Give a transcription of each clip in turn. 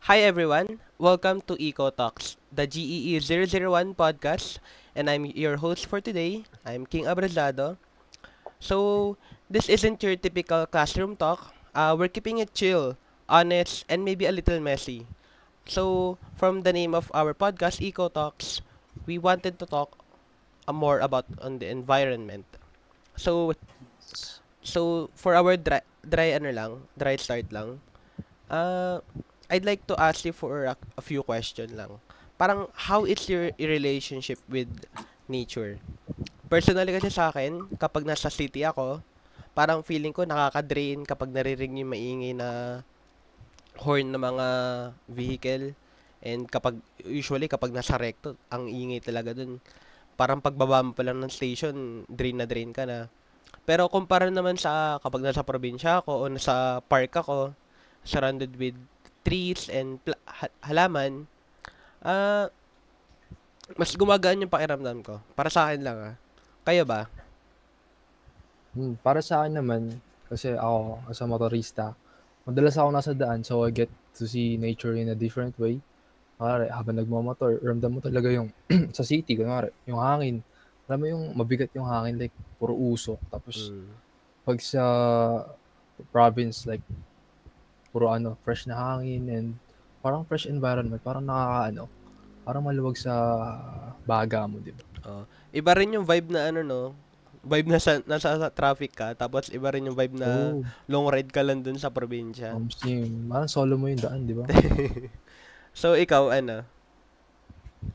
Hi everyone, welcome to Eco Talks, the GEE 001 podcast, and I'm your host for today. I'm King Abrazado. So, this isn't your typical classroom talk. We're keeping it chill, honest, and maybe a little messy. So, from the name of our podcast, Eco Talks, we wanted to talk more about on the environment. So, so for our dry start lang. Uh, I'd like to ask you for a few question lang. Parang, how is your relationship with nature? Personally kasi sa akin, kapag nasa city ako, parang feeling ko nakaka-drain kapag naririnig yung maingay na horn ng mga vehicle. And usually kapag nasa recto, ang ingay talaga dun. Parang pagbaba mo pa lang ng station, drain na drain ka na. Pero kumpara naman sa kapag nasa probinsya ako o nasa park ako, surrounded with trees and halaman, ah, mas gumagaan yung pakiramdam ko. Para sa akin lang ah. Kayo ba? Para sa akin naman, kasi ako as a motorista, madalas ako nasa daan so I get to see nature in a different way. Kunwari habang nagmomotor, ramdam mo talaga yung sa city kunwari, yung hangin. Alam mo yung mabigat yung hangin like puro usok. Tapos Mm. 'pag sa province like puro fresh na hangin and parang fresh environment, parang nakakaano, parang maluwag sa baga mo, 'di ba? Oh. Iba rin yung vibe na ano no, vibe na nasa traffic ka, tapos iba rin yung vibe na Oo, long ride ka lang dun sa probinsya. same. Parang solo mo yung daan, 'di ba? So ikaw ano?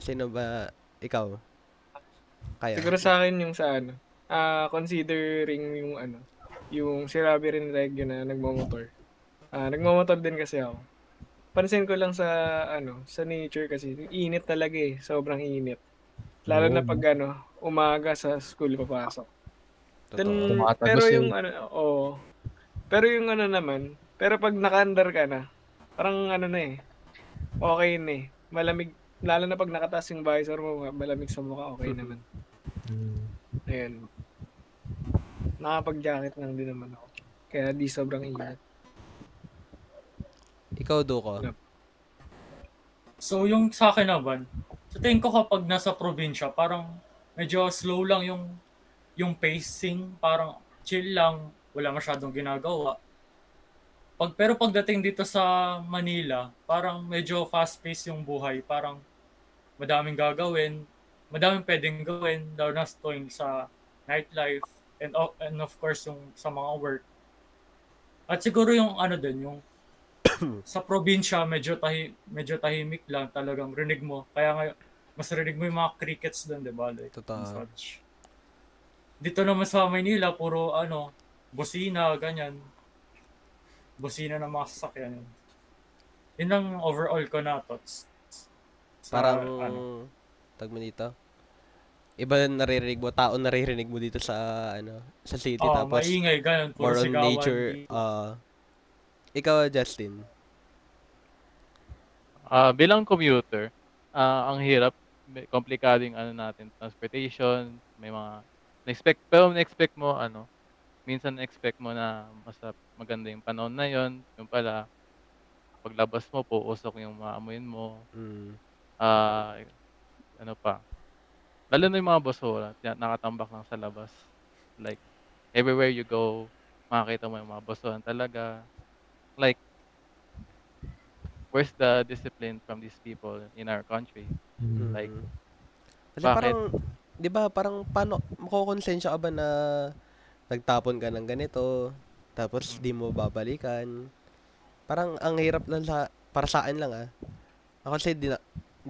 Sino ba ikaw? Kaya? Siguro sa akin yung sa considering yung yung sinabi rin ni Reggie na nagmomotor. Nagmomotor din kasi ako. Pansin ko lang sa sa nature kasi yung init talaga eh, sobrang init. Lalo Oo, na pag 'no? umaga sa school papasok. Totoo. Then pero Tumatagos eh. yung pero yung naman, pero pag nakaandar ka na, parang na eh, okay na eh. Malamig, lalo na pag nakataas yung visor mo, malamig sa mukha, okay naman. Hmm. Ayun. Nakapag-jacket lang din naman ako. Kaya di sobrang init. Ikaw Duko. Yep. So yung sa akin naman, sa tingin ko kapag nasa probinsya, parang medyo slow lang yung pacing, parang chill lang, wala masyadong ginagawa. Pero pagdating dito sa Manila, parang medyo fast-paced yung buhay, parang madaming gagawin, madaming pwedeng gawin, lalo na tuwing sa nightlife, and of course yung sa mga work. At siguro yung din, yung sa probinsya medyo tahimik lang talagang rinig mo. Kaya nga mas rinig mo yung mga crickets doon, 'di ba? Like, and Totoo. such. Dito naman sa Maynila puro busina, ganyan. Busina ng mga sasakyan. Yun ang overall ko na thoughts sa Parang tag mo dito. Iba naririnig mo, tao naririnig mo dito sa sa city, tapos maingay ganyan, puro more on sigawan. nature. Ikaw Justin. Bilang commuter, ang hirap, komplikado yung natin, transportation, may mga na-expect mo minsan na-expect mo na maganda yung panahon na yon, yung pala paglabas mo usok yung maamuyin mo. Mm. Ah, ano pa, lalo na yung mga basura, nakatambak lang sa labas. Like, everywhere you go, makakita mo yung mga basura talaga. Like, where's the discipline from these people in our country? Like, Mm. Kasi bakit? parang 'di ba, parang paano makokonsensya ka ba na nagtapon ka ng ganito tapos di mo babalikan? Parang ang hirap lang para sa akin lang ah. Ako kasi di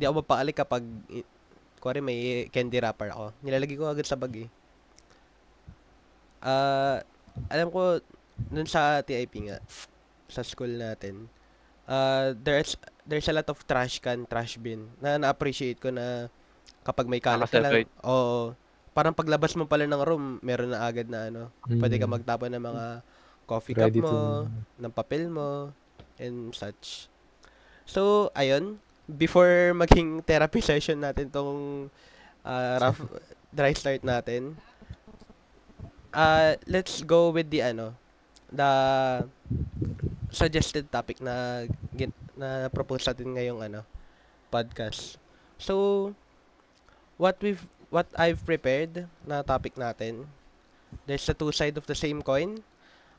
ako mapakali kapag kuwari may candy wrapper ako. Nilalagay ko agad sa bag eh. Alam ko dun sa TIP nga, sa school natin, there's a lot of trash bin na na-appreciate ko na kapag may kalat ka lang, Naka-separate. oo, parang paglabas mo pala ng room, meron na agad na pwede ka Hmm. magtapon ng mga coffee cup Ready to mo, ng papel mo, and such. So, ayun, before maging therapy session natin tong rough dry start natin, let's go with the suggested topic na na propose natin ngayong podcast. So, what I've prepared na topic natin, there's the two sides of the same coin.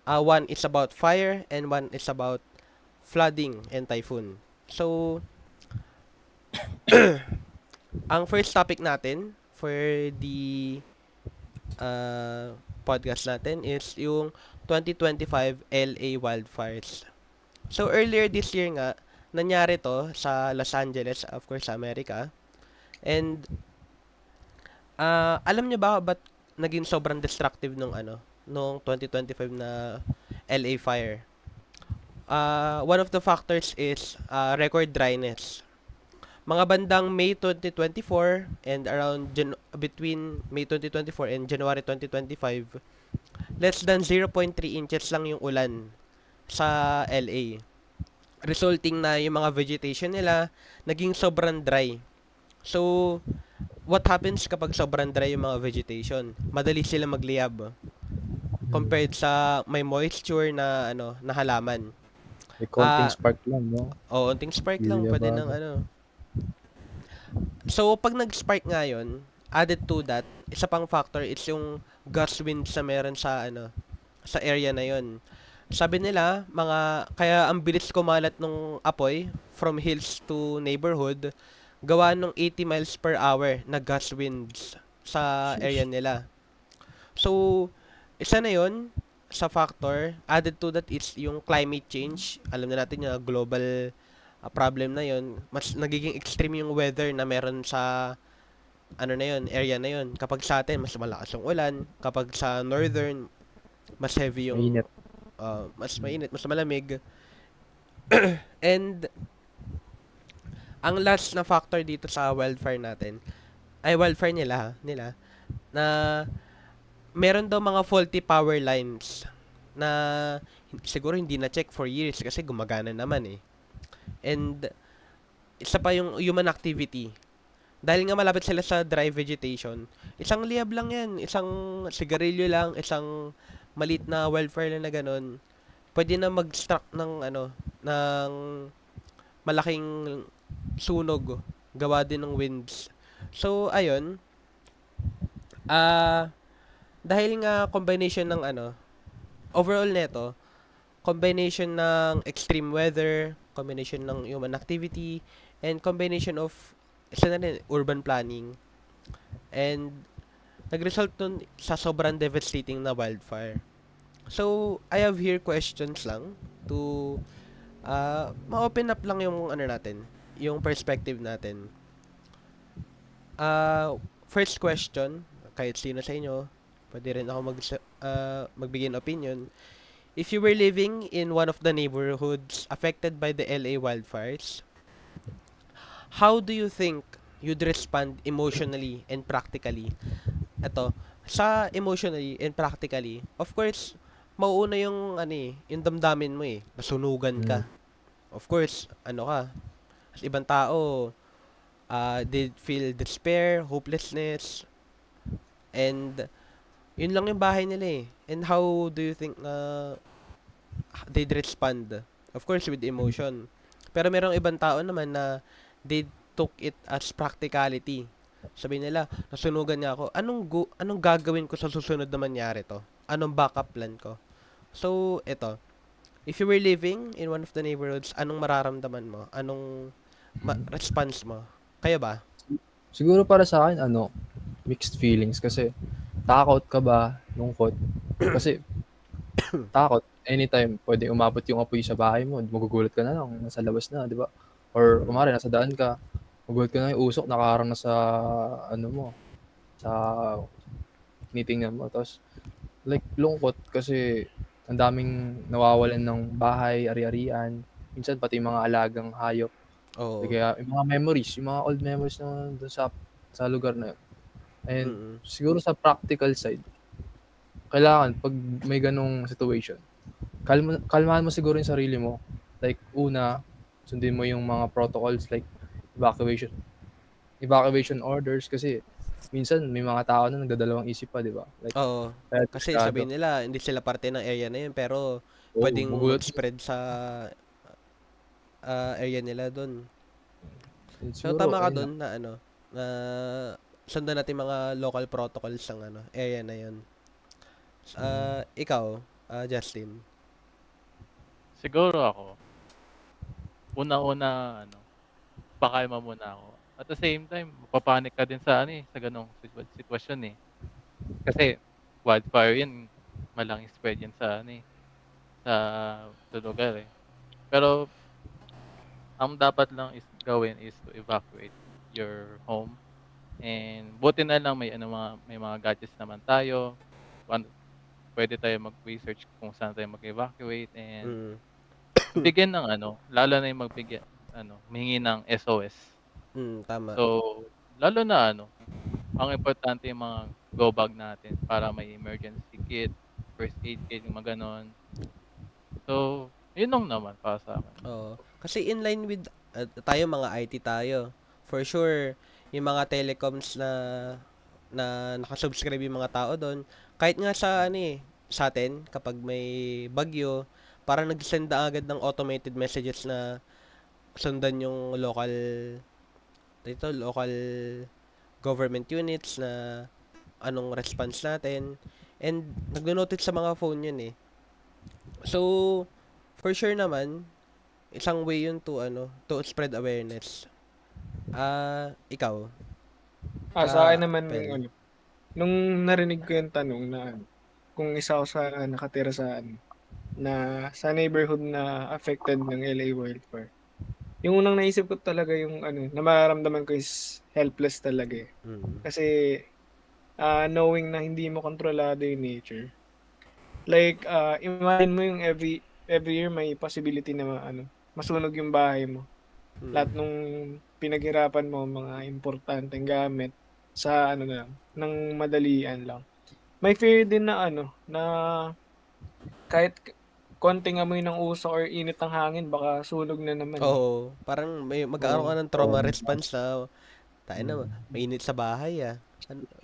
One is about fire and one is about flooding and typhoon. So, ang first topic natin for the podcast natin is yung 2025 LA wildfires. So, earlier this year nga, nangyari to sa Los Angeles, of course, sa Amerika. And, alam nyo ba ba't naging sobrang destructive nung 2025 na LA fire? One of the factors is record dryness. Mga bandang May 2024 and around between May 2024 and January 2025, less than 0.3 inches lang yung ulan sa LA. Resulting na yung mga vegetation nila naging sobrang dry. So, what happens kapag sobrang dry yung mga vegetation? Madali sila magliyab compared sa may moisture na na halaman. May konting spark lang, no? Oo, konting spark lang pwede ng So, pag nag-spark nga yun, added to that, isa pang factor is yung gust winds na meron sa sa area na yun. Sabi nila, kaya ang bilis kumalat nung apoy from hills to neighborhood, gawa nung 80 miles per hour na gust winds sa area nila. So, isa na yun sa factor. Added to that is yung climate change. Alam na natin yung global problem na yun. Mas nagiging extreme yung weather na meron sa area na yun. Kapag sa atin, mas malakas yung ulan. Kapag sa northern, mas heavy yung Mainit. mas mainit, mas malamig. And ang last na factor dito sa wildfire nila na meron daw mga faulty power lines na siguro hindi na check for years kasi gumagana naman eh. And isa pa yung human activity. Dahil nga malapit sila sa dry vegetation, isang liyab lang yan, isang sigarilyo lang, isang maliit na wildfire lang na ganun, pwede na mag-struck ng ng malaking sunog gawa din ng winds. So ayun, dahil nga combination ng overall neto, combination ng extreme weather, combination ng human activity, and combination of urban planning, and nag-result nun sa sobrang devastating na wildfire. So, I have here questions lang to ma-open up lang yung natin, yung perspective natin. First question, kahit sino sa inyo, pwede rin ako magbigay ng opinion. If you were living in one of the neighborhoods affected by the LA wildfires, how do you think you'd respond emotionally and practically? Ito, sa emotionally and practically, of course, mauuna yung yung damdamin mo eh. Nasunugan ka. Of course, as ibang tao, they feel despair, hopelessness, and yun lang yung bahay nila eh. And how do you think na they'd respond? Of course, with emotion. Pero merong ibang tao naman na they took it as practicality. Sabi nila, nasunugan niya ako. Anong gagawin ko sa susunod na mangyari to? Anong backup plan ko? So, ito. If you were living in one of the neighborhoods, anong mararamdaman mo? Anong response mo? Kaya ba? Siguro para sa akin, mixed feelings kasi takot ka ba, lungkot. Kasi takot, anytime pwede umabot yung apoy sa bahay mo, magugulat ka na lang, nasa labas na, di ba? Or kumari, nasa daan ka, magugulat ka na yung usok, nakaharang na sa, sa tinitingnan mo. Tapos, like, lungkot kasi ang daming nawawalan ng bahay, ari-arian. Minsan, pati yung mga alagang hayop. Oo. Kaya, yung mga memories, yung mga old memories na doon sa lugar na yun. And siguro sa practical side, kailangan pag may ganong situation, kalmahan mo siguro yung sarili mo. Like, una, sundin mo yung mga protocols like evacuation orders kasi minsan may mga tao na nagdadalawang isip pa, di ba? Like, Oo. Kasi sabihin nila, hindi sila parte ng area na yun, pero pwedeng mag-spread sa area nila doon. So Siguro, tama ka ayun doon na ano, na sundan natin mga local protocols ng ano, area na 'yon. Ikaw, Justin. Siguro ako, una-una, pakalma muna ako. At the same time, mapapanik ka din sa sa ganong sitwasyon eh. Kasi wildfire yan, malaking spread yan sa, sa lugar eh. Pero ang dapat lang is gawin is to evacuate your home. And buti na lang may mga gadgets naman tayo. Pwede tayo mag-research kung saan tayo mag-evacuate and Mm. bigyan ng lalo na yung humingi ng SOS. Tama. So, lalo na ang importante yung mga go bag natin para may emergency kit, first aid kit, yung mga ganon. So, yun lang naman para sa akin. Oo. Kasi in line with tayo mga IT tayo. For sure, yung mga telecoms na nakasubscribe yung mga tao doon, kahit nga sa atin kapag may bagyo, parang nag-send na agad ng automated messages na sundan yung local government units na anong response natin. And nagno-notice sa mga phone yun eh. So, for sure naman, isang way yun to spread awareness. Ikaw, Sa akin naman, Pel. nung narinig ko yung tanong na kung isa ako sa nakatira sa neighborhood na affected ng LA wildfire. Yung unang naisip ko talaga yung na mararamdaman ko is helpless talaga eh. Kasi knowing na hindi mo kontrolado yung nature. Like, imagine mo yung every year may possibility na masunog yung bahay mo. Lahat nung pinaghirapan mo, mga importanteng gamit sa ng madalian lang. May fear din na na kahit konting amoy ng usok or init ng hangin, baka sunog na naman. Oo, parang may magkakaroon ka ng trauma response na tayo na, mainit sa bahay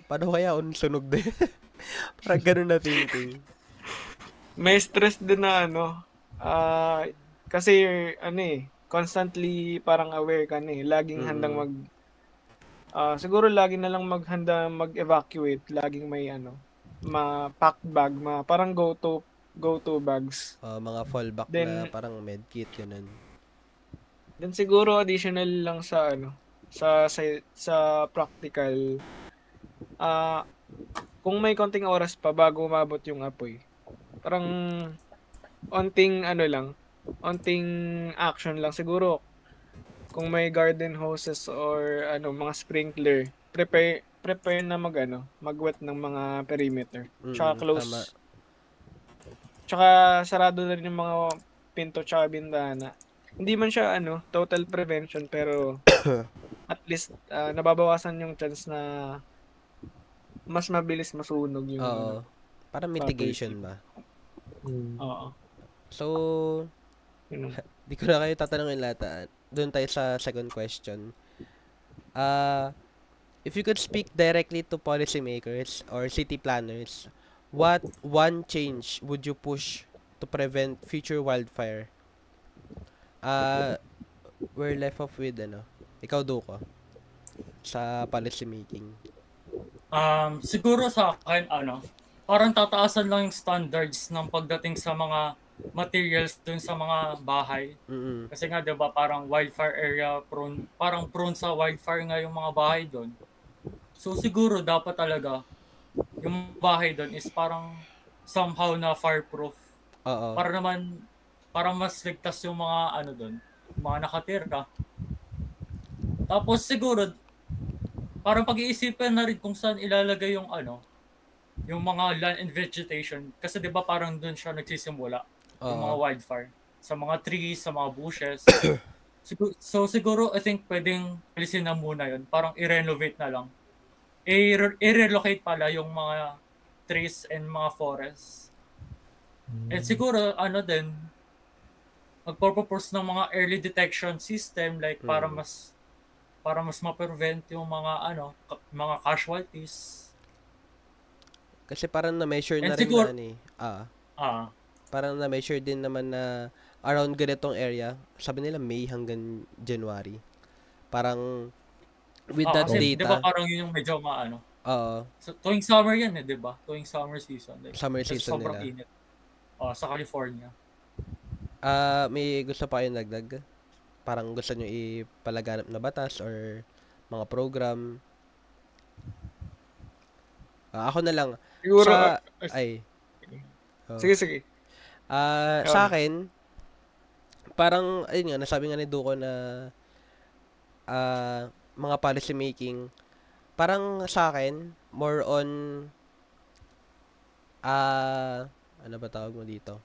paano kaya kung sunog din? Parang ganun na thinking. May stress din na kasi constantly parang aware ka na eh. Laging handang siguro lagi na lang maghanda mag-evacuate, laging may ma-packed bag, parang go-to bags. Mga fallback Then, na parang medkit yun. Then siguro additional lang sa sa practical, kung may konting oras pa bago umabot yung apoy, parang onting action lang siguro. Kung may garden hoses or mga sprinkler, prepare na magwet ng mga perimeter. Tsaka close. Tama. Tsaka sarado na rin yung mga pinto tsaka bintana. Hindi man siya total prevention, pero at least nababawasan yung chance na mas mabilis masunog yung para mitigation ba. Oo. So, di ko na kayo tatanungin lahat. Doon tayo sa second question. If you could speak directly to policymakers or city planners, what one change would you push to prevent future wildfire? We're left off with ikaw, Duko, sa policy making. Siguro sa akin, parang tataasan lang yung standards ng pagdating sa mga materials dun sa mga bahay. Kasi nga, diba, parang wildfire area, parang prone sa wildfire nga yung mga bahay dun. So, siguro dapat talaga yung bahay dun is parang somehow na fireproof. Para mas ligtas yung mga dun, mga nakatira. Tapos siguro, parang pag-iisipan na rin kung saan ilalagay yung yung mga land and vegetation. Kasi 'di ba parang doon siya nagsisimula yung mga wildfire. Sa mga trees, sa mga bushes. So siguro I think pwedeng alisin na muna yun. Parang i-renovate na lang. I-relocate pala yung mga trees and mga forests. And siguro din magpo-propose ng mga early detection system like para mas ma-prevent yung mga mga casualties. Kasi parang na-measure na rin siguro, parang na-measure din naman na around ganitong area, sabi nila May hanggang January. Parang with that Kasi, di ba data, parang yun yung medyo maano. uh, Tuwing summer yan di ba? Tuwing summer season. Like, summer kasi season sobrang nila. init. Sa California. May gusto pa kayong dagdag? Parang gusto nyo ipalaganap na batas or mga program? Ako na lang. Siguro, Ay. sige. Sa akin, parang, ayun nga, nasabi nga ni Duko na mga policy making, parang sa akin, more on, ano ba tawag mo dito?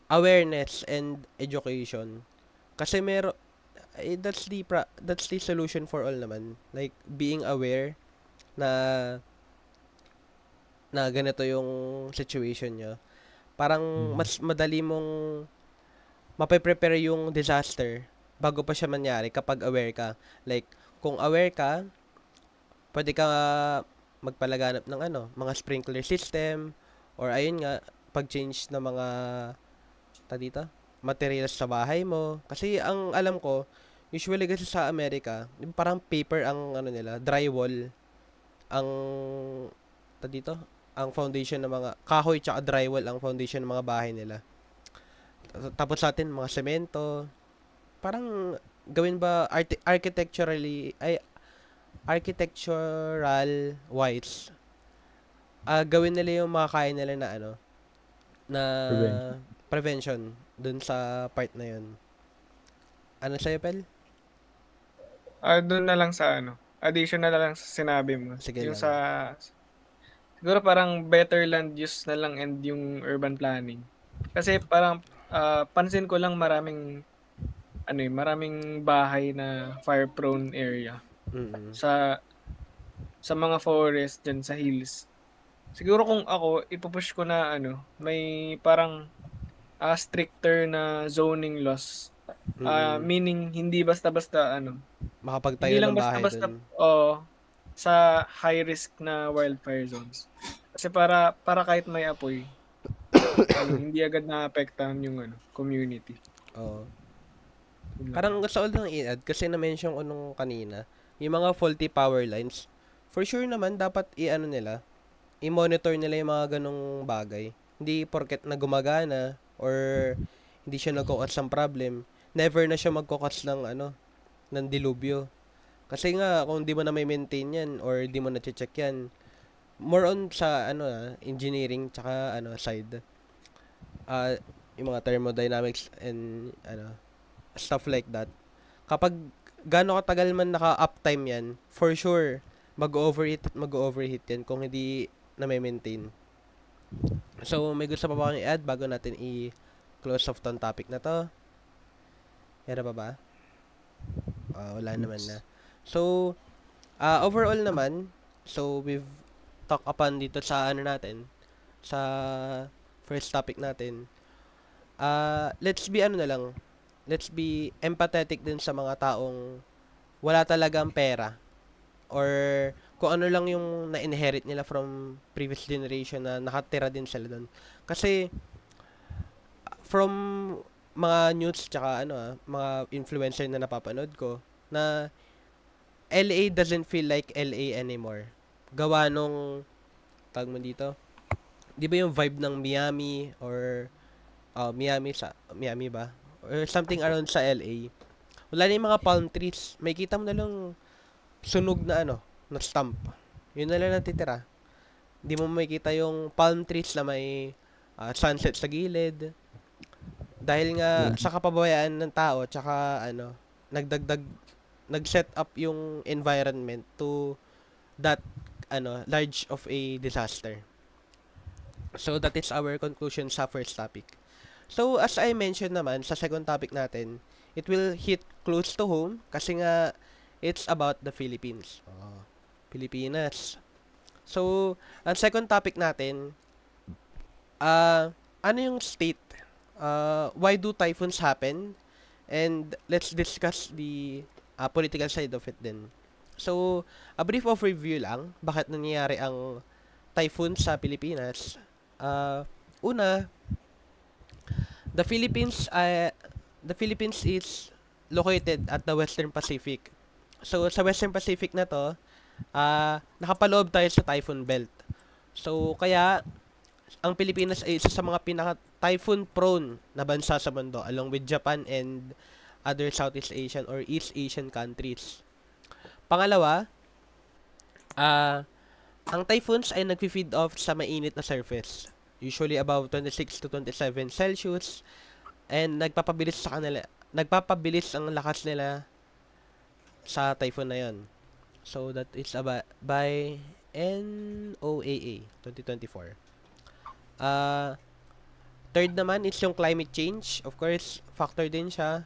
Awareness and education. Kasi that's the solution for all naman. Like, being aware na ganito yung situation nyo. Parang mas madali mong mape-prepare yung disaster bago pa siya mangyari kapag aware ka. Like, kung aware ka, pwede ka magpalaganap ng mga sprinkler system or ayun nga, pag-change ng mga materials sa bahay mo. Kasi ang alam ko, usually kasi sa Amerika, parang paper ang nila, drywall ang ang foundation ng mga kahoy tsaka drywall ang foundation ng mga bahay nila. Tapos sa atin mga semento. Parang gawin ba architectural wise. Gawin nila yung makakain nila na na prevention dun sa part na yun. Ano sa'yo, Pel? Doon na lang sa additional na lang sa sinabi mo. Sige yung lang. Siguro parang better land use na lang and yung urban planning. Kasi parang pansin ko lang maraming bahay na fire prone area. Sa mga forest dyan sa hills. Siguro kung ako, ipupush ko na may parang stricter na zoning laws. Meaning hindi basta-basta makapagtayo ng bahay dun. Sa high risk na wildfire zones. Kasi para kahit may apoy, hindi agad naapektahan yung community. Oo. Parang gusto ko lang i-add kasi na-mention ko nung kanina, yung mga faulty power lines, for sure naman dapat i-monitor nila yung mga ganong bagay. Hindi porket na gumagana or hindi siya nagkukos ng problem, never na siya magkukos ng ng dilubyo. Kasi nga, kung di mo na may maintain yan or di mo na check yan, more on sa engineering tsaka side. Yung mga thermodynamics and stuff like that. Kapag gaano katagal man naka-uptime yan, for sure, mag-overheat yan kung hindi na may maintain. So, may gusto pa ba kang i-add bago natin i-close off tong topic na to? Meron pa ba? Wala naman na. So, overall naman, so we've talked upon dito sa natin, sa first topic natin. Let's be empathetic din sa mga taong wala talagang pera or kung ano lang yung na-inherit nila from previous generation na nakatira din sila doon. Kasi from mga news tsaka mga influencer na napapanood ko na LA doesn't feel like LA anymore. Gawa nung tawag mo dito. 'Di ba yung vibe ng Miami or Miami ba? Or something around sa LA. Wala na yung mga palm trees. May kita mo na lang sunog na na stump. Yun na lang natitira. Hindi mo makita yung palm trees na may sunset sa gilid. Dahil nga sa kapabayaan ng tao tsaka nag-set up yung environment to that large of a disaster. So that is our conclusion sa first topic. So as I mentioned naman sa second topic natin, it will hit close to home kasi nga it's about the Philippines. Pilipinas. So ang second topic natin, ano yung state? Why do typhoons happen? And let's discuss the political side of it din. So, a brief overview lang, bakit nangyayari ang typhoon sa Pilipinas. Una, The Philippines is located at the Western Pacific. So sa Western Pacific na to, nakapaloob tayo sa typhoon belt. So kaya ang Pilipinas ay isa sa mga pinaka-typhoon prone na bansa sa mundo along with Japan and other Southeast Asian or East Asian countries. Pangalawa, ang typhoons ay nagfi-feed off sa mainit na surface, usually above 26 to 27 Celsius, and nagpapabilis ang lakas nila sa typhoon na 'yon. So that is by NOAA 2024. Third naman is yung climate change. Of course, factor din siya.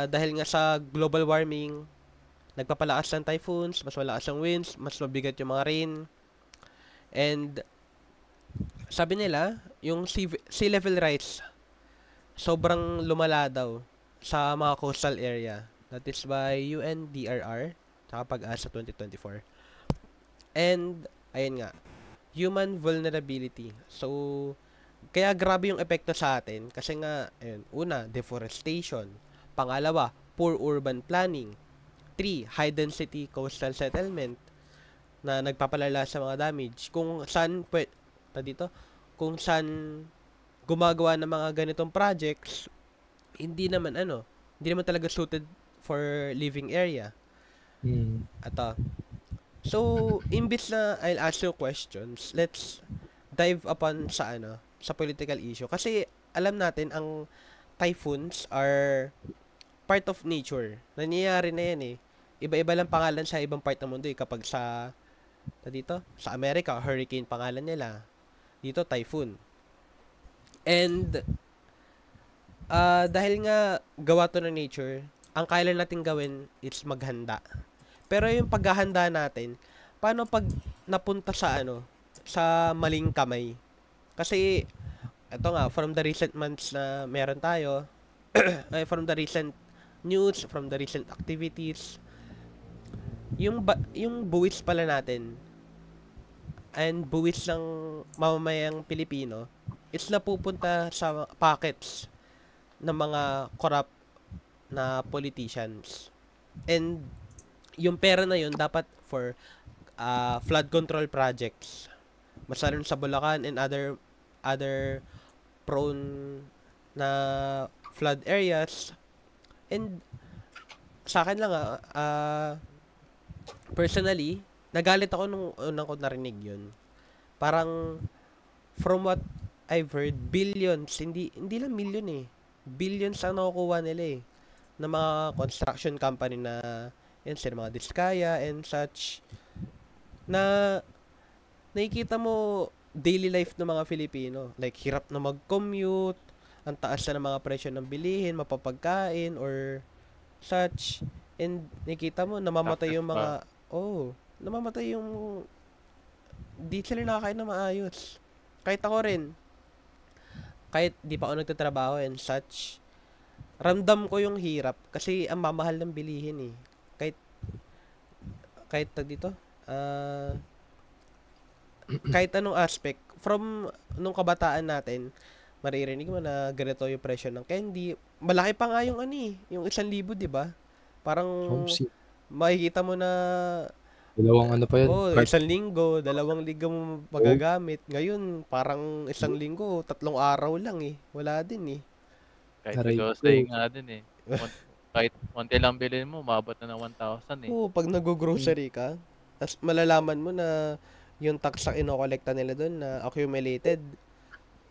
Dahil nga sa global warming, nagpapalakas ng typhoons, mas malakas ang winds, mas mabigat yung mga rain. And sabi nila, yung sea level rise, sobrang lumala daw sa mga coastal area. That is by UNDRR, tsaka Pag-asa 2024. And, ayun nga, human vulnerability. So, kaya grabe yung epekto sa atin kasi nga, ayun, una, deforestation. Pangalawa, poor urban planning. 3, high density coastal settlement na nagpapalala sa mga damage. Kung saan gumagawa ng mga ganitong projects, hindi naman talaga suited for living area. So, imbis na I'll ask you questions, let's dive upon sa political issue. Kasi alam natin ang typhoons are part of nature. Nangyayari na yan eh. Iba-iba lang pangalan sa ibang part ng mundo eh. Kapag sa Amerika, hurricane pangalan nila. Dito, typhoon. And, dahil nga gawa to ng nature, ang kailan natin gawin is maghanda. Pero yung paghahanda natin, paano pag napunta sa sa maling kamay? Kasi, eto nga, from the recent months na meron tayo, from the recent news, from the recent activities, yung buwis pala natin, and buwis ng mamamayang Pilipino, is napupunta sa pockets ng mga corrupt na politicians. And, yung pera na yun dapat for flood control projects. Masalan sa Bulacan and other prone na flood areas. And sa akin lang personally, nagalit ako nung unang ko narinig yun. Parang from what I've heard, billions, hindi lang million eh. Billions ang nakukuha nila eh ng mga construction company na yan sila mga Diskaya and such, na nakikita mo daily life ng mga Filipino. Like, hirap na mag-commute, ang taas na ng mga presyo ng bilihin, mapapagkain, or such. And nakikita mo, namamatay yung mga, namamatay yung, di sila nakakain na maayos. Kahit ako rin, kahit di pa ako nagtatrabaho and such, ramdam ko yung hirap kasi ang mamahal ng bilihin eh. Kahit dito, kahit anong aspect, from nung kabataan natin, maririnig mo na ganito yung presyo ng candy. Malaki pa nga yung yung 1,000, di ba? Parang makikita mo na dalawang pa yan. 1 linggo, 2 linggo mo magagamit. Ngayon, parang 1 linggo, 3 araw lang eh. Wala din eh. Kahit grocery nga din eh. Kahit konti lang bilhin mo, umabot na ng 1,000 eh. Oo, pag nag-grocery ka, tas malalaman mo na yung tax na inokolekta nila doon na accumulated,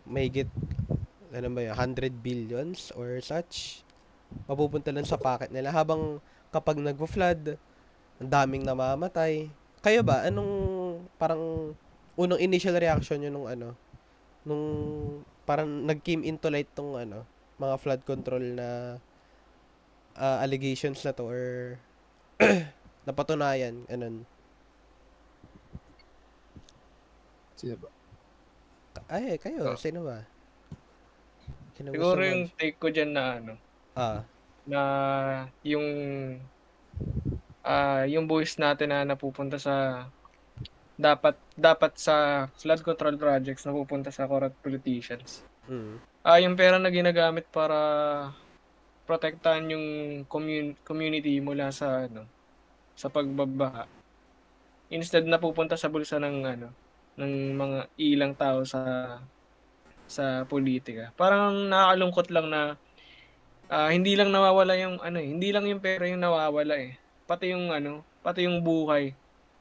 may 100 billions or such, mapupunta lang sa pocket nila. Habang kapag nag-flood, ang daming namamatay. Kayo ba, anong parang unang initial reaction nyo nung parang nag-came into light tong mga flood control na allegations na to or napatunayan, Sino ba? Ay, kayo, sino ba? Siguro yung take ko dyan na na yung buwis natin na napupunta sa dapat sa flood control projects napupunta sa corrupt politicians. yung pera na ginagamit para protektahan yung community mula sa sa pagbabaha, instead na pupunta sa bulsa ng mga ilang tao sa politika. Parang nakakalungkot lang na hindi lang nawawala yung hindi lang yung pera yung nawawala eh. Pati yung buhay,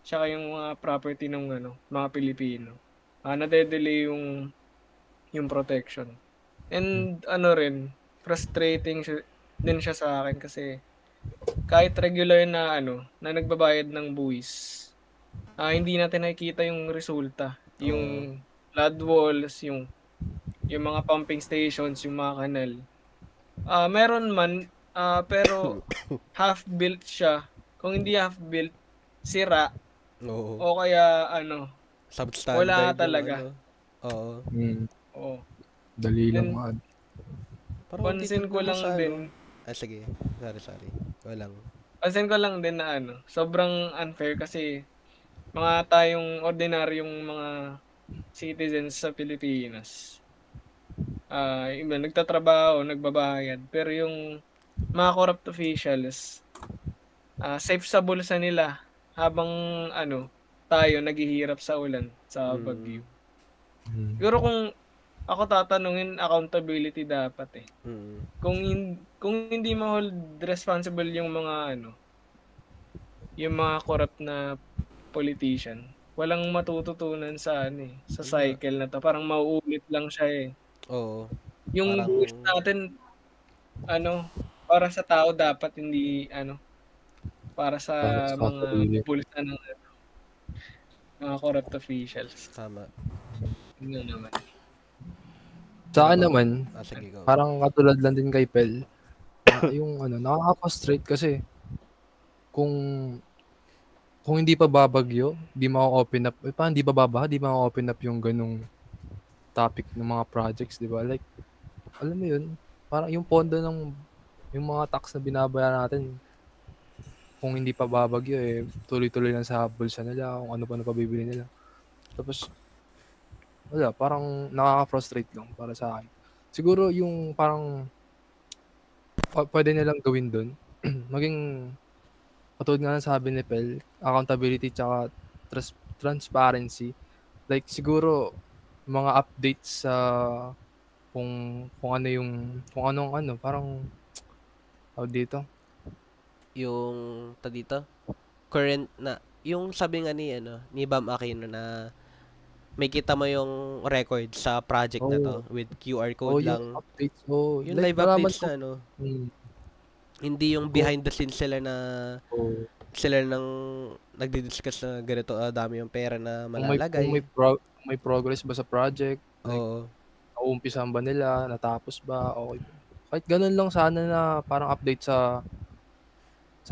tsaka yung mga property ng mga Pilipino. Nade-delay yung protection. And rin, frustrating din siya sa akin kasi kahit regular na na nagbabayad ng buwis, hindi natin nakikita yung resulta. Yung flood walls, yung mga pumping stations, yung mga kanal. Meron man, pero half-built siya. Kung hindi half-built, sira. Oo. O kaya Substandard wala yung talaga. Oo. Oo. Dali lang Then, man. Parang Pansin ko titignan mo lang sa din, sige. Sorry. Walang. pansin ko lang din na sobrang unfair kasi mga tayong ordinaryong mga citizens sa Pilipinas. Iba nagtatrabaho, nagbabayad, pero yung mga corrupt officials, safe sa bulsa nila habang tayo naghihirap sa ulan, sa bagyo. Siguro kung ako tatanungin, accountability dapat eh. Kung hindi ma-hold responsible yung mga yung mga corrupt na politician, walang matututunan sa sa cycle na to. Parang mauulit lang siya eh. Oo. Yung Parang rules natin para sa tao dapat, hindi para sa Para sa mga sarili. bulsa ng mga corrupt officials. tama. Yun naman. Sa akin naman, Sige, go. parang katulad lang din kay Pel. Yung nakaka-frustrate kasi kung hindi pa babagyo, di ma-open up. Paano di ba babaha? Di ma-open up yung ganung topic ng mga projects, di ba? Like, alam mo yun, parang yung pondo yung mga tax na binabayaran natin, kung hindi pa babagyo tuloy-tuloy lang sa bulsa nila, kung ano pa na pabibili nila. Tapos, wala, parang nakaka-frustrate lang para sa akin. Siguro yung parang pwede nilang gawin doon, maging katulad nga ng sabi ni Pel, accountability tsaka transparency. Like siguro mga updates sa kung anong parang dito. Yung dito, current na, yung sabi nga ni Bam Aquino na may kita mo yung record sa project na to with QR code yung lang. updates. Yung Like, live updates na hindi yung Kung- behind the scenes sila na oh, sila nang nagdi-discuss na ganito, dami yung pera na kung malalagay. may progress ba sa project, like, Oo. nauumpisan ba nila, natapos ba, okay. Kahit ganun lang sana na parang update sa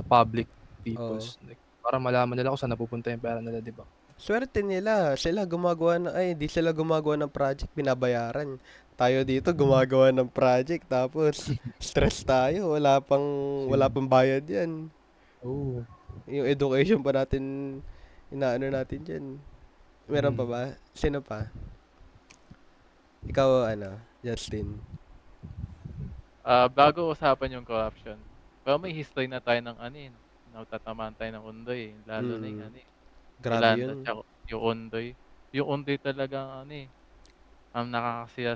public peoples. Like, para malaman nila kung saan napupunta yung pera nila, di ba? Swerte nila. Hindi sila gumagawa ng project, binabayaran. Tayo dito gumagawa ng project, tapos stress tayo. Wala pang bayad yan. Oh. Yung education pa natin, inaano natin dyan. Meron pa ba? Sino pa? Ikaw, Justin? Bago usapan yung corruption, pero may history na tayo ng natatamaan tayo ng undoy, lalo na yung Grabe Yolanda, yun. tsaka yung undoy. Yung undoy talagang nakakasiya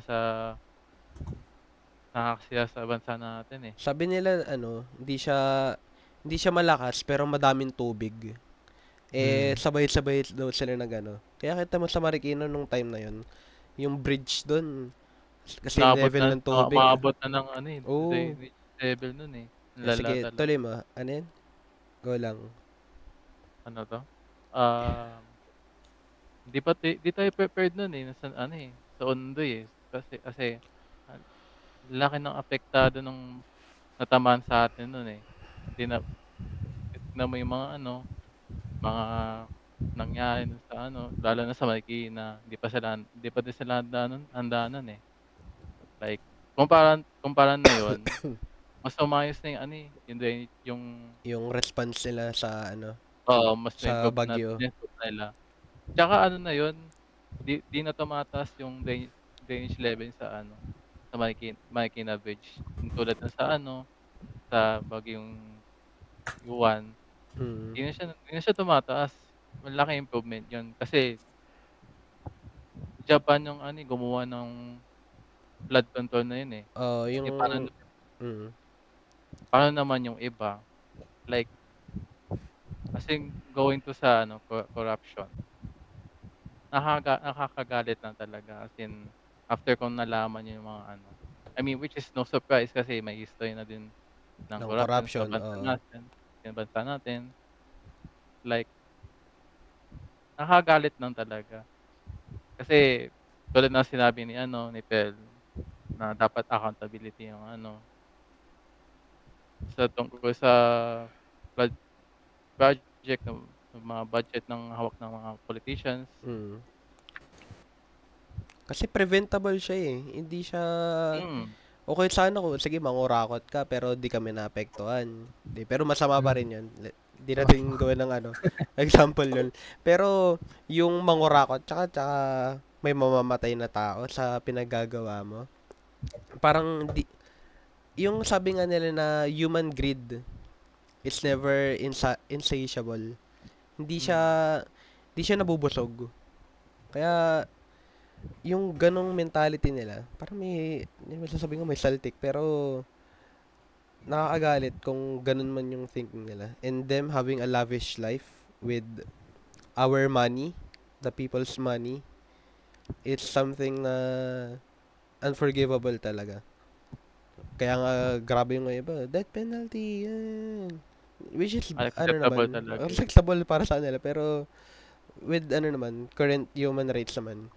sa bansa natin eh. Sabi nila, hindi siya malakas, pero madaming tubig. Sabay-sabay daw sila Kaya kita mo sa Marikina nung time na yun, yung bridge doon, kasi level ng tubig. Maabot na ng Oo. level nun eh. Sige, tuloy mo. Ano yan? Go lang. Ano to? Di tayo prepared nun eh. Sa undoy eh. Kasi laki ng apektado nung natamaan sa atin nun eh. Tignan mo yung mga mga nangyari sa lalo na sa Marikina, hindi pa din sila handa nun eh. Like, kumpara na yun, mas umayos na yung response nila sa mas sa bagyo. nila. Tsaka na yun, di na tumataas yung drainage level sa sa Marikina Bridge. Yung tulad ng sa Bagyong Yuan, Mm. hindi na siya tumataas. Malaking improvement yun. Kasi Japan yung gumawa ng flood control na yun eh. Oh, Eh, yung mm. paano naman yung iba? Like, kasi going to sa corruption. Nakakagalit lang talaga. As in, after kong nalaman yung mga I mean, which is no surprise kasi may history na din ng Ng corruption sa corruption, bansa natin. Sa bansa natin. Like, nakakagalit lang talaga. Kasi, tulad ng sinabi ni Pel, na dapat accountability yung sa tungkol sa flood project ng mga budget ng hawak ng mga politicians. Mm. Kasi preventable siya eh. Hindi siya Mm. okay sana kung sige mangurakot ka pero di kami naapektuhan. Pero masama pa rin 'yun. Di natin gawin ng example 'yun. Pero yung mangurakot tsaka may mamamatay na tao sa pinaggagawa mo. Parang yung sabi nga nila na human greed is never insatiable. Hindi siya nabubusog. Kaya yung ganong mentality nila, parang may sasabihin ko may saltik, pero nakakagalit kung ganun man yung thinking nila. And them having a lavish life with our money, the people's money, it's something na unforgivable talaga. Kaya nga, grabe yung iba, death penalty, yan. Which is, Unacceptable talaga. acceptable para sa nila, pero with, current human rights naman,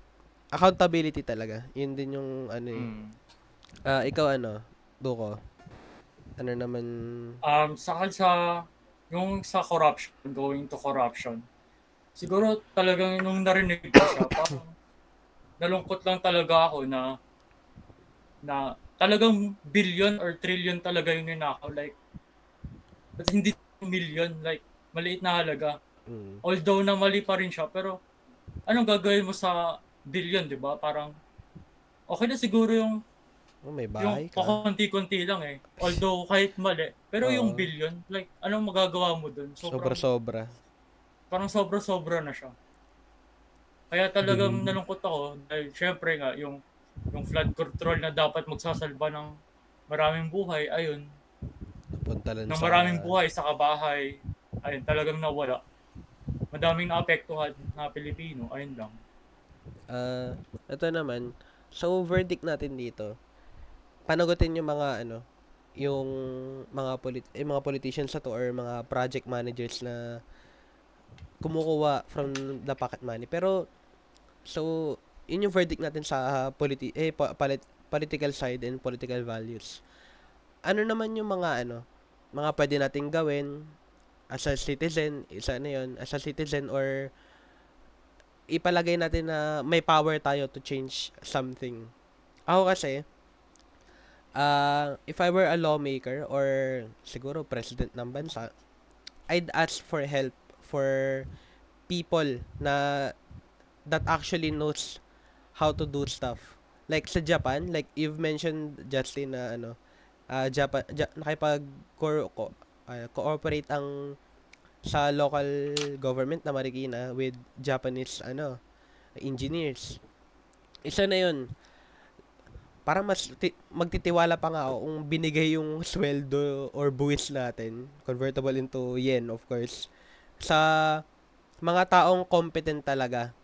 accountability talaga. Yun din yung Mm. ikaw Duko. Ano naman Yung sa corruption, going to corruption. Siguro talagang nung narinig ko siya, parang nalungkot lang talaga ako na talagang billion or trillion talaga yung ninakaw. Like, but hindi million, like, maliit na halaga. Although na mali pa rin siya, pero anong gagawin mo sa billion, di ba? Parang, okay na siguro yung may bahay ka. pakunti-kunti lang eh. Although kahit mali. Pero yung billion, like, anong magagawa mo dun? Sobra-sobra. Parang sobra-sobra na siya. Kaya talagang nalungkot ako. Dahil syempre nga, yung flood control na dapat magsasalba ng maraming buhay, ayun. Napunta lang ng maraming buhay sa kabahay, ayun, talagang nawala. Madaming naapektuhan na Pilipino, ayun lang. Ito naman, so verdict natin dito, panagutin yung mga yung mga politicians sa to or mga project managers na kumukuha from the pocket money. Pero so yun yung verdict natin sa political side and political values. Ano naman yung mga mga pwede nating gawin as a citizen, as a citizen, or ipalagay natin na may power tayo to change something. Ako kasi, if I were a lawmaker or siguro president ng bansa, I'd ask for help for people that actually knows how to do stuff. Like sa Japan, like you've mentioned, Justin, na Japan, cooperate ang sa local government na Marikina with Japanese engineers. Isa na yun. Para mas magtitiwala pa nga ako kung binigay yung sweldo or buwis natin, convertible into yen of course, sa mga taong competent talaga.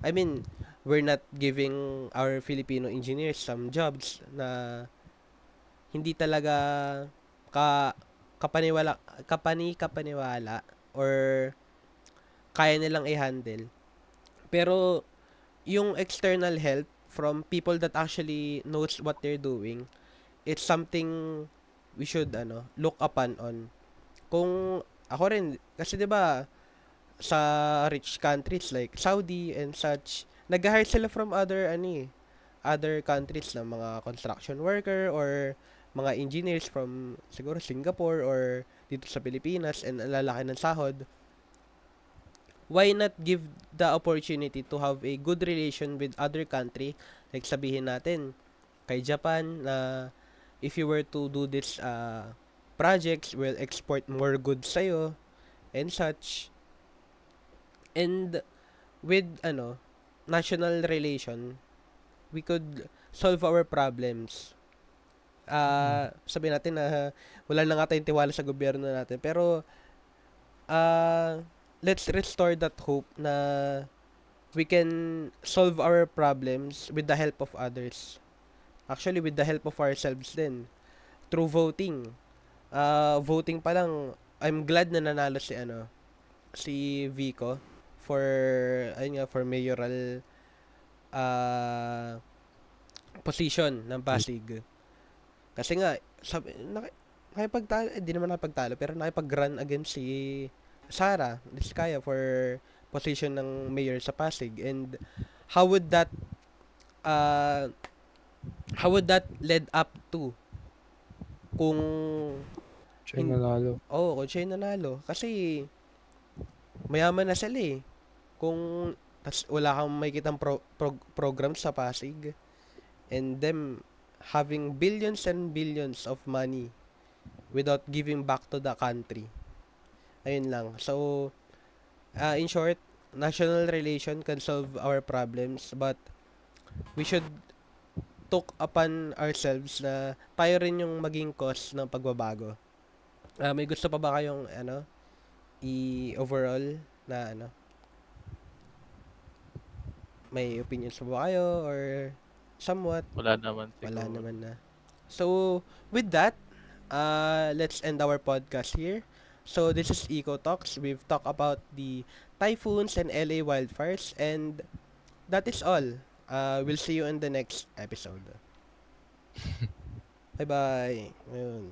I mean, we're not giving our Filipino engineers some jobs na hindi talaga kapaniwala or kaya nilang i-handle. Pero yung external help from people that actually knows what they're doing, it's something we should look upon on. Kung ako rin kasi 'di ba sa rich countries like Saudi and such, nag-hire sila from other countries na mga construction worker or mga engineers from siguro Singapore or dito sa Pilipinas, and ang lalaki ng sahod. Why not give the opportunity to have a good relation with other country? Like sabihin natin, kay Japan na if you were to do this projects, will export more goods sa'yo and such. And with national relation, we could solve our problems. Sabihin natin na wala na nga tayong tiwala sa gobyerno natin, pero let's restore that hope na we can solve our problems with the help of others. Actually, with the help of ourselves din. Through voting. Voting pa lang, I'm glad na nanalo si Vico for mayoral position ng Pasig. Kasi nga, nakipagtalo, hindi naman nakipagtalo, pero nakipag-run against si Sara Diskaya for position ng mayor sa Pasig. And how would that led up to kung Siya yung nanalo. kung siya yung nanalo. Kasi mayaman na sila eh. Kung wala kang makikitang program sa Pasig, and them having billions and billions of money without giving back to the country. Ayun lang. So, in short, national relation can solve our problems, but we should took upon ourselves na tayo rin yung maging cause ng pagbabago. May gusto pa ba kayong overall na may opinions pa ba kayo or somewhat? Wala naman Wala siguro. naman na. So, with that, let's end our podcast here. So, this is Eco Talks. We've talked about the typhoons and LA wildfires, and that is all. We'll see you in the next episode. Bye-bye. Ayun.